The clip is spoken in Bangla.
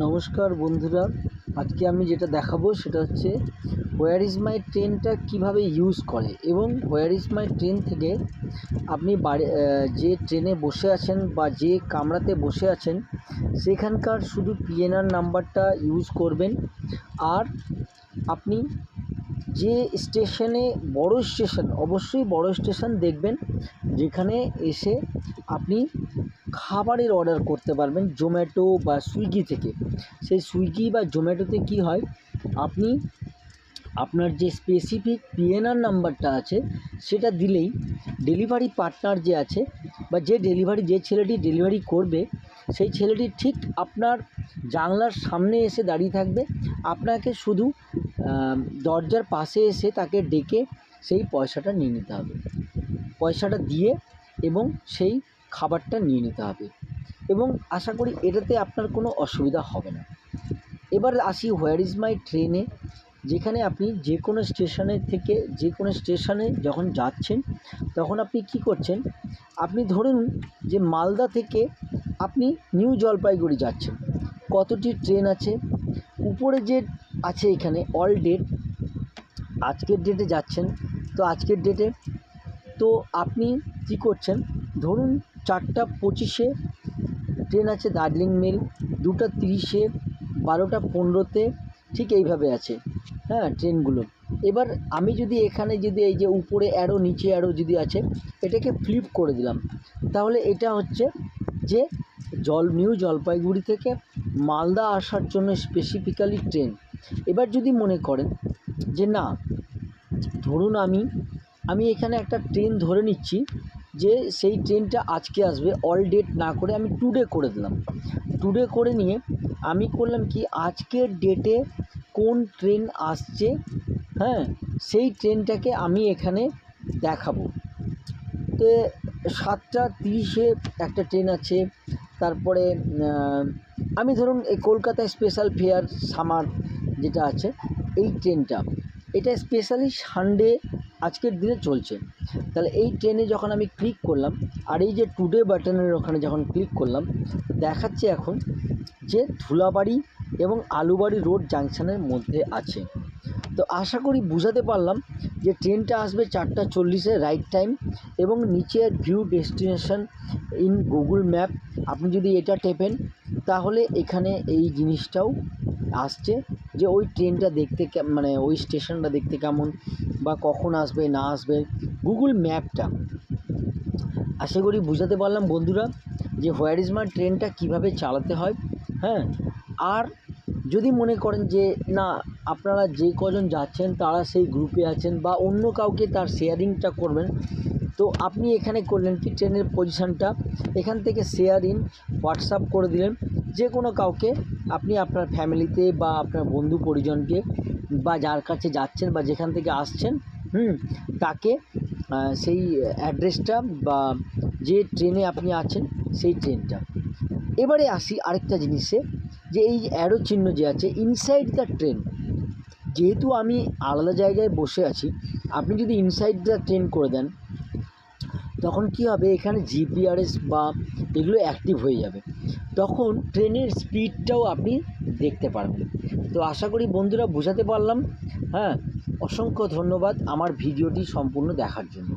নমস্কার বন্ধুরা, আজকে আমি যেটা দেখাবো সেটা হচ্ছে হোয়ার ইজ মাই ট্রেনটা কীভাবে ইউজ করে এবং হোয়ার ইজ মাই ট্রেন থেকে আপনি যে ট্রেনে বসে আছেন বা যে কামরাতে বসে আছেন সেখানকার শুধু পিএনআর নাম্বারটা ইউজ করবেন। আর আপনি যে স্টেশনে অবশ্যই বড় স্টেশন দেখবেন যেখানে এসে আপনি খাবারের অর্ডার করতে পারবেন জোম্যাটো বা সুইগি থেকে। সেই সুইগি বা জোম্যাটোতে কি হয়, আপনি আপনার যে স্পেসিফিক পিএনআর নাম্বারটা আছে সেটা দিলেই ডেলিভারি পার্টনার যে আছে বা যে ছেলেটি ডেলিভারি করবে সেই ছেলেটি ঠিক আপনার জানলার সামনে এসে দাঁড়িয়ে থাকবে। আপনাকে শুধু দরজার পাশে এসে তাকে ডেকে সেই পয়সাটা নিয়ে নিতে হবে, পয়সাটা দিয়ে এবং সেই খাবারটা নিয়ে নিতে হবে এবং আশা করি এটাতে আপনার কোনো অসুবিধা হবে না। এবার আসি হোয়ার ইজ মাই ট্রেনে, যেখানে আপনি যে কোনো স্টেশনের থেকে যে কোনো স্টেশনে যখন যাচ্ছেন তখন আপনি কি করছেন, আপনি ধরুন যে মালদা থেকে আপনি নিউ জলপাইগুড়ি যাচ্ছেন, কতটি ট্রেন আছে উপরে যে আছে এখানে অল ডেট, আজকের ডেটে যাচ্ছেন তো আজকের ডেটে তো আপনি কি করছেন, ধরুন 4টা 25-এ ট্রেন আছে দার্জিলিং মেল, 2টা 30-এ, 12টা 15-তে, ঠিক এইভাবে আছে ট্রেনগুলো। এবার আমি যদি এখানে এই যে উপরে অ্যারো নিচে অ্যারো যদি আছে এটাকে ফ্লিপ করে দিলাম, তাহলে এটা হচ্ছে যে নিউ জলপাইগুড়ি থেকে মালদা আসার জন্য স্পেসিফিক্যালি ট্রেন। এবার যদি মনে করেন যে না, ধরুন আমি এখানে একটা ট্রেন ধরে নিচ্ছি যে সেই ট্রেনটা আজকে আসবে, অল ডেট না করে আমি টুডে করে দিলাম। টুডে করে নিয়ে আমি করলাম কি, আজকের ডেটে কোন ট্রেন আসছে সেই ট্রেনটাকে আমি এখানে দেখাবো। তো 7টা 30-এ একটা ট্রেন আছে, তারপরে আমি ধরুন এই কলকাতায় স্পেশাল ফেয়ার সামার যেটা আছে এই ট্রেনটা, এটা স্পেশালি সানডে আজকের দিনে চলছে। তাহলে এই ট্রেনে যখন আমি ক্লিক করলাম আর এই যে টুডে বাটনের ওখানে যখন ক্লিক করলাম, দেখাচ্ছে এখন যে ধুলাবাড়ি এবং আলুবাড়ি রোড জাংশনের মধ্যে আছে। তো আশা করি বুঝাতে পারলাম যে ট্রেনটা আসবে 4টা 40-এ রাইট টাইম এবং নিচে view destination in Google map, আপনি যদি এটা টেপেন তাহলে এখানে এই জিনিসটাও আসছে যে ওই ট্রেনটা দেখতে মানে ওই স্টেশনটা দেখতে কেমন বা কখন আসবে না আসবে গুগল ম্যাপটা। আশা করি বুঝাতে পারলাম বন্ধুরা যে হোয়ার ইজ মাই ট্রেনটা কীভাবে চালাতে হয়। আর যদি মনে করেন যে না, আপনারা যে কজন যাচ্ছেন তারা সেই গ্রুপে আছেন বা অন্য কাউকে তার শেয়ারিংটা করবেন, তো আপনি এখানে করলেন কি, ট্রেনের পজিশানটা এখান থেকে শেয়ার ইন হোয়াটসঅ্যাপ করে দিলেন যে কোনো কাউকে, আপনি আপনার ফ্যামিলিতে বা আপনার বন্ধু পরিজনকে বা যার কাছে যাচ্ছেন বা যেখান থেকে আসছেন তাকে সেই অ্যাড্রেসটা বা যে ট্রেনে আপনি আছেন সেই ট্রেনটা। এবারে আসি আরেকটা জিনিসে, যে এই অ্যারো চিহ্ন যে আছে ইনসাইড দ্য ট্রেন, যেহেতু আমি আলাদা জায়গায় বসে আছি, আপনি যদি ইনসাইড দ্য ট্রেন করে দেন তখন কি হবে, এখানে জিপিআরএস বা এগুলো অ্যাক্টিভ হয়ে যাবে, তখন ট্রেনের স্পিডটাও আপনি দেখতে পারবেন। তো আশা করি বন্ধুরা বোঝাতে পারলাম। অসংখ্য ধন্যবাদ আমার ভিডিওটি সম্পূর্ণ দেখার জন্য।